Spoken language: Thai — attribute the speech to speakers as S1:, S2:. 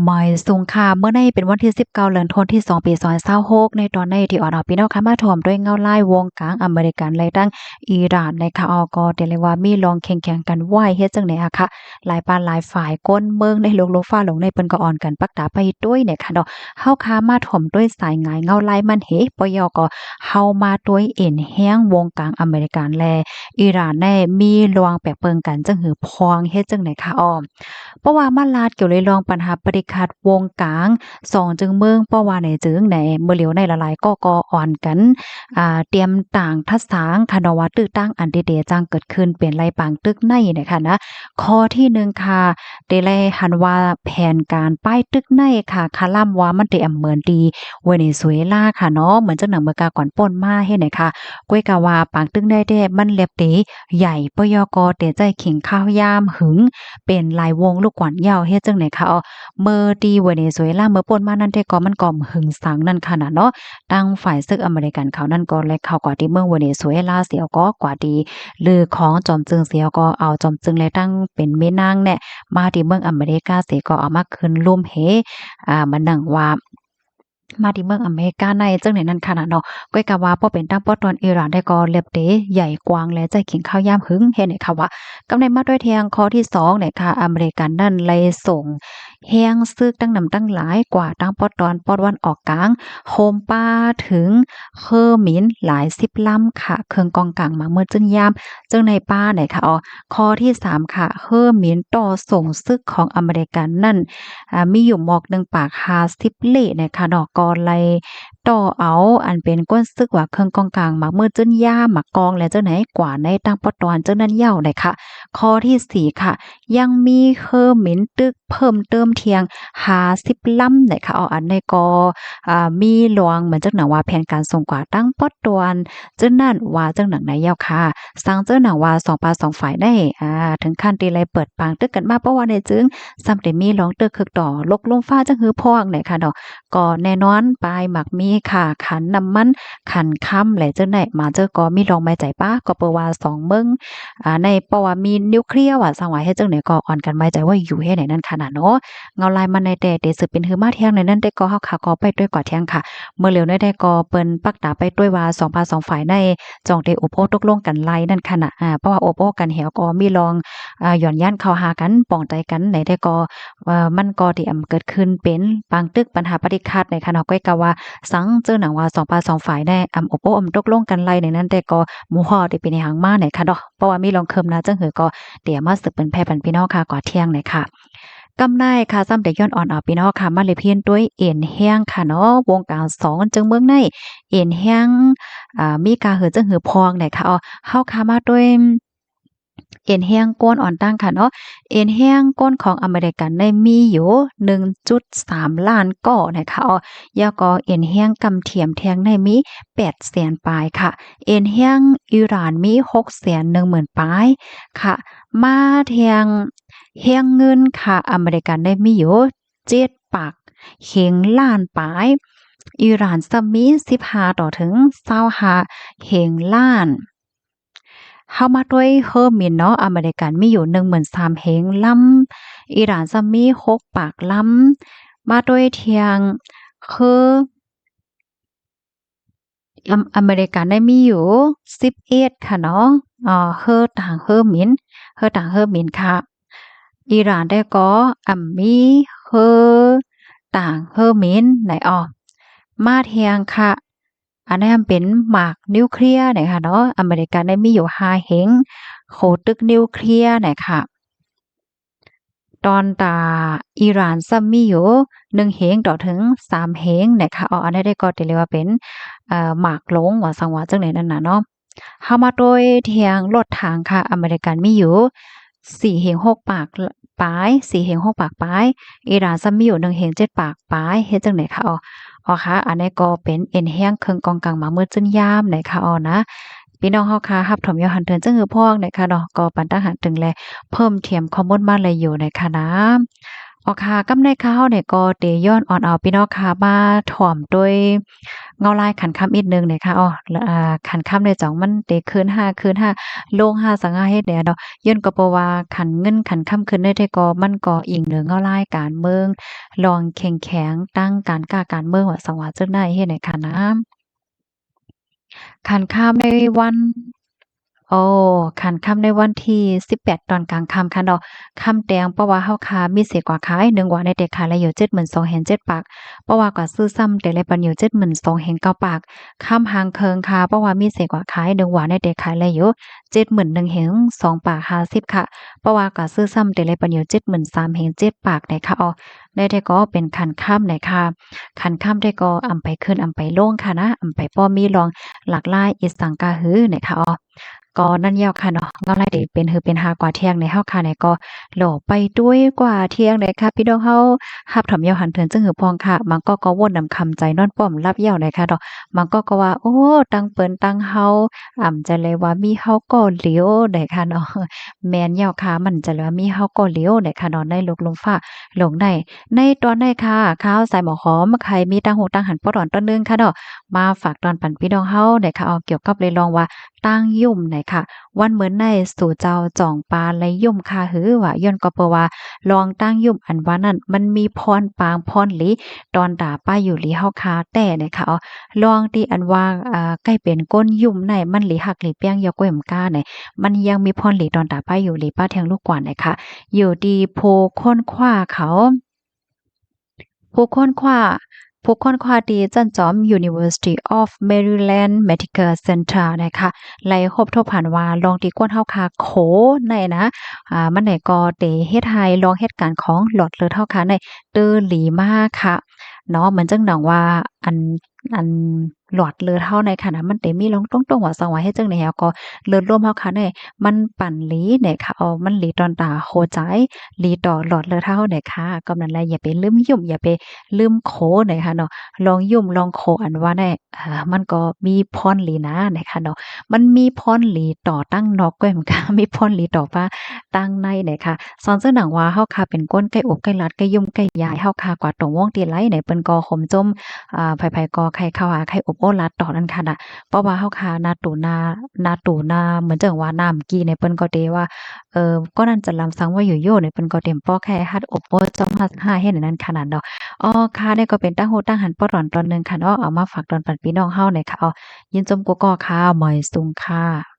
S1: หมายสุงค่ะเมื่อในเป็นวันที่19เดือนธันวาคมที่2ปี2026ในตอนในที่พี่น้องค่ะมาถ่วมด้วยเงาลายงกลางอเมริกันและตั้งอิหร่านนะคะก็เรียกว่ามีลองแข่งๆกันไหวเฮ็ดจังได๋อะค่ะหลายปานหลายฝ่ายก้นเมืองในโลกฟ้าหลงในเปิ้นก็อ่อนกันปักตาไปด้วยเนี่ยค่ะเนาะเฮาค่ะมาถ่วมด้วยสายหงายเงาลายมันเหปยก็เฮามาด้วยเอ็นแห้งวงกลางอเมริกันและอิหร่านแน่มีลวงแปะเปิงกันจังหือพองเฮ็ดจังได๋ค่ะเพราะว่ามันลาดเกี่ยวเลยลองปัญหาปฏิคัดวงกลางสองจึงเมืองเพราะว่าในจึงในเมื่อเหลียวในละลายก็อ่อนกันเตรียมต่างทัดสางคณะว่าตึกตั้งอันเดจังเกิดขึ้นเปลี่ยนไรปางตึกในนะคะนะข้อที่1ค่ะเดแลหันว่าแผนการป้ายตึกในค่ะคาล่ำว่ามันได้เหมือนดีเวเนซุเอลาค่ะเนาะเหมือนจังหนังเมื่อกาก่อนป่นมาเฮ็ดไหนค่ะก้วยกะว่าปางตึกได้มันเล็บเตใหญ่ปยกเตใจขิงข้าวยามหึงเป็นลายวงลูกกวนยาวเฮ็ดจังไหนคะเมื่อดีเวเนซุเอลาเมื่อป่นมานั่นแต่ก็มันก็หึงสังนั่นค่ะน่ะเนาะตั้งฝ่ายศึกอเมริกันเขานั่นก็และเขากว่าที่เมืองเวเนซุเอลาเสียก็กว่าดีหรือของจอมจึงเสียก็เอาจอมจึงและตั้งเป็นแม่นางเนี่ยมาที่เมืองอเมริกาเสียก็เอามาคืนร่วมเฮมันนั่งว่ามาที่เมืองอเมริกาในจังไหนนั่นค่ะน่ะเนาะก้อยกะว่าพอเป็นตั้งป้อตอนอิหร่านได้ก็เล็บเตใหญ่กว้างและใจขิงข้าวยามหึงเฮ็ดให้ค่ะว่ากำในมาด้วยเทียงข้อที่2เนี่ยค่ะอเมริกันนั่นเลยส่งแฮงซึกตั้งนำตั้งหลายกว่าตั้งป้อตอนป้อวันออกกลางโฮมป้าถึงเคอหมินหลาย10ลำค่ะเครื่องกองกลางมาเมื่อจึงยามจึงในป้าเนี่ยค่ะข้อที่3ค่ะเฮอหมินต่อส่งซึกของอเมริกันนั่นมีอยู่หมอกหนึ่งปาก50เละนะคะเนาะก็เลยต่อเอาอันเป็นก้นซึกว่าเครื่องกองกลางมามือจึ้นย่าหมากกองและเจ้าไหนกว่าในตั้งปอตอนเจ้านั้นเย้าเลยค่ะข้อที่4ค่ะยังมีเคอหมินตึกเพิ่มเติมเทียง50ลำนะคะอันในก็มีหลวงเหมือนจังหนังว่าแผนการส่งกว่าตั้งปอตอนเจ้านั่นว่าจังหนังไหนเย้าค่ะสร้างเจ้าหนังว่า2ปา2ฝ่ายได้ถึงขั้นตีไรเปิดปางตึกกันมาเพราะว่าในจึงซ้ำได้มีหลวงตึกคึกต่อลกลมฟ้าจังหือพองเนี่ยค่ะเนาะก็แน่นอนปลายหมักมีค่ะขันน้ำมันขันค่ำแหละเจ้าไหนมาเจอก็มีลองไม้ใจป้าก็เปว่า2เมืองในเพราะว่ามีนิวเคลียร์ว่าสังว่าให้จังไหนก็อ่อนกันไม้ใจว่าอยู่ให้ไหนนั่นขนาดเนาะเงาลายมันในแต่เดสืบเป็นหือมาเที่ยงในนั้นได้ก็เฮาค่ะก็ไปด้วยกว่าเที่ยงค่ะเมื่อเร็วได้ก็เปิ้นปักตาไปด้วยว่า2ภา2ฝ่ายในจองได้โอโพตกลงกันไล่นั่นขณะเพราะว่าโอโพกันแหวก็มีลองหย่อนยันเข้าหากันป้องใจกันไหนได้ก็มันก็ที่เกิดขึ้นเป็นปางตึกปัญหาปฏิฆาตในขณะก้อยกะว่าสังเจอหนังว่า2ปา2ฝ่ายได้โอโปตกลงกันไล่ในนั้นแต่ก็หมู่ฮอได้เป็นหางมาไหนค่ะเนาะเพราะว่ามีลองเคิมนะจังหือก็เดี๋ยวมาสึกเป็นแพ่ปันพี่น้องค่ะก่อเที่ยงเลยค่ะกำไนค่ะซ้ำแต่ย้อนอ่อนพี่น้องค่ะมาเลยเพียนด้วยเอ็นแห้งค่ะเนาะวงการ2จึงเมืองในเอ็นแห้งมีกาหือจังหือพองไหนค่ะเฮาค่ะมาด้วยเอ็นแห้งก้นอ่อนตั้งค่ะเนาะเอ็นแห้งก้นของอเมริกันได้มีอยู่1.3ล้านก้อนะคะยาก็เอ็นแห้งกำเทียมแทงในมี800,000ปลายค่ะเอ็นแห้งอิหร่านมี610,000ปลายค่ะมาแทงแห้งเงินค่ะอเมริกันได้มีอยู่7ปากเข็งล้านปลายอิหร่านซัมมี15ต่อถึง25เข็งล้านเฮามาด้วยเฮอร์มินเนาะอเมริกันมีอยู่13,000เฮงลำอิหร่านซัมมี6ปากลำมาด้วยเทียงคืออเมริกันได้มีอยู่11ค่ะเนาะเฮอต่างเฮอร์มินเฮอต่างเฮอร์มินค่ะอิหร่านได้ก็มีเฮอต่างเฮอร์มินไหนมาเทียงค่ะอันนั้นเป็นหมากนิวเคลียร์ไหนค่ะเนาะอเมริกันได้มีอยู่5เฮงโคตึกนิวเคลียร์ไหนค่ะตอนตาอิหร่านซัมมีอยู่1เฮงต่อถึง3เฮงไหนค่ะอันนี้ได้ก็เรียกว่าเป็นหมากหลงว่าสังว่าจังไหนนั่นน่ะเนาะเฮามาโดยเทียงรถถังค่ะอเมริกันมีอยู่4เฮง6ปากปลาย4เฮง6ปากปลายอิหร่านซัมมีอยู่1เฮง7ปากปลายเฮ็ดจังได๋คะค่ะอันนี้ก็เป็นเอ็นแห้งเครื่องกองกลางมามืดจึ้นยามไหนค่ะนะพี่น้องเฮาค่ะรับถมยอหันเทินจังหือพ้องไหนค่ะเนาะก็ปันตั้งหันถึงแลเพิ่มเทียมข้อมูลมาเลยอยู่ไหนค่ะนะ อค่ะกำในข้าวเนี่ยก็เตย้อนอ่อนเอาพี่น้องค่ะมาถ่อมด้วยเงาลายขันค่ำอีกหนึ่งเนี่ยค่ะแล้วขันค่ำในจ่องมันเตคืน5โลง5สังหาเฮ็ดเนี่ยเนาะย้อนก็เพราะว่าขันเงินขันค่ำคืนได้แต่ก็มันก็อิงเหนือเงาลายการเมืองลองแข็งแข็งตั้งการก้าการเมืองว่าสังว่าจึงได้เฮ็ดให้ค่ะนะขันข้ามในวัน โอ้คันค่ำในวันที่18ตอนกลางค่ำค่ะเนาะค่ำแดงเพราะว่าเฮาค้ามีเศษกว่าขาย1ว่าในเด็กขายละอยู่72,000เห็น7ปากเพราะว่าก็ซื้อซ้ำแต่ละปันอยู่72,000เห็น9ปากค่ำหางเคิงค่ะเพราะว่ามีเศษกว่าขาย1ว่าในเด็กขายละอยู่71,000เห็น2ปาก50ค่ะเพราะว่าก็ซื้อซ้ำแต่ละปันอยู่73,000เห็น7ปากได้ค่ะได้แต่ก็เป็นคันค่ำได้ค่ะคันค่ำได้ก็อำไปขึ้นอำไปลงค่ะนะอำไปป้อมีรองหลากหลายอีสังกะหือได้ค่ะก็นั่นแล้วค่ะเนาะเงาไล่ได้เป็นหือเป็นหากว่าเที่ยงในเฮาค่ะเนี่ยก็โหลไปด้วยกว่าเที่ยงเลยค่ะพี่น้องเฮารับถอมยาวหันเถินจึงหือพองค่ะมันก็วนนำคำใจนอนป้อมรับยาวเลยค่ะดอกมันก็ว่าโอ้ตังเปิ้นตังเฮาจะเลยว่ามีเฮาก็เหลียวได้ค่ะเนาะแม่นยาวค่ะมันจะเลยว่ามีเฮาก็เหลียวได้ค่ะเนาะในโลกลมฟ้าหลงได้ในตอนได้ค่ะข้าวใส่หมอหอมใครมีตังหูตังหันปอดอนตอนนึงค่ะเนาะมาฝากตอนปันพี่น้องเฮาได้ค่ะเกี่ยวกับเลยลองว่าตั้งยุ่มไหนค่ะวันเหมือนในสู่เจ้าจ่องปลาไหลยุ่มคาหือว่าย้อนก็เพราะว่าลองตั้งยุ่มอันว่านั้นมันมีพรปางพรหลีตอนด่าป้าอยู่หลีเฮาคาแต่เนี่ยค่ะลองที่อันว่าใกล้เป็นก้นยุ่มในมันหลีหักหลีเปี้ยงยอกเว้มก้าเนี่ยมันยังมีพรหลีตอนด่าป้าอยู่หลีป้าแทงลูกกว่าเนี่ยค่ะอยู่ดีโพค้นคว้าเขาผู้ค้นคว้าผู้ค้นคว้าดีจันจอม University of Maryland Medical Center นะคะไล่ครบทบผ่านว่าลองตีก้นเฮาคาโขในนะมันไหนก็เตเฮ็ดให้ลองเหตุการณ์ของหลอดเลือดเฮาคาในตื้อหลีมากค่ะเนาะเหมือนจังหนังว่าอันอันหลอดเลือดเฮาในขณะมันเตมีลงตรงๆว่าสังว่าเฮ็ดจังได๋ก็เลือดร่วมเฮาค่ะเนี่ยมันปั่นหลีเนี่ยค่ะมันหลีตอนตาโคใจหลีต่อหลอดเลือดเฮาเนี่ยค่ะก็นั่นแหละอย่าไปลืมยุ่มอย่าไปลืมโขนะคะเนาะลองยุ่มลองโขอันว่าแน่มันก็มีพรหลีนะนะคะเนาะมันมีพรหลีต่อตั้งนอกด้วยเหมือนกันมีพรหลีต่อฟ้าตั้งในเนี่ยค่ะสอนซึ่งหนังว่าเฮาค่ะเป็นก้นไก่อกไก่ลัดไก่ยุ่มไก่ยายเฮาค่ะกว่าตรงวงตีไหลไหนเปิ้นก็ข่มจมไผๆก็ไข่ข้าวหาไข่อบโอ้ลัดต่อนั่นค่ะน่ะเพราะว่าเฮาค่ะนาตูนาเหมือนจังว่าน้ำกี้ในเปิ้นก็เตว่าก็นั่นจะลำสังว่าอยู่โยในเปิ้นก็เต็มป้อแค่ฮัดอบโอ้จอม5เฮ็ดอันนั้นขนาดดอก ค่ะนี่ก็เป็นตั้งโฮตั้งหันป้อตอนตอนหนึ่งค่ะเนาะเอามาฝากตอนปันพี่น้องเฮาหน่อยค่ะยินจมกัวกอค่ะหมอยสุงค่ะ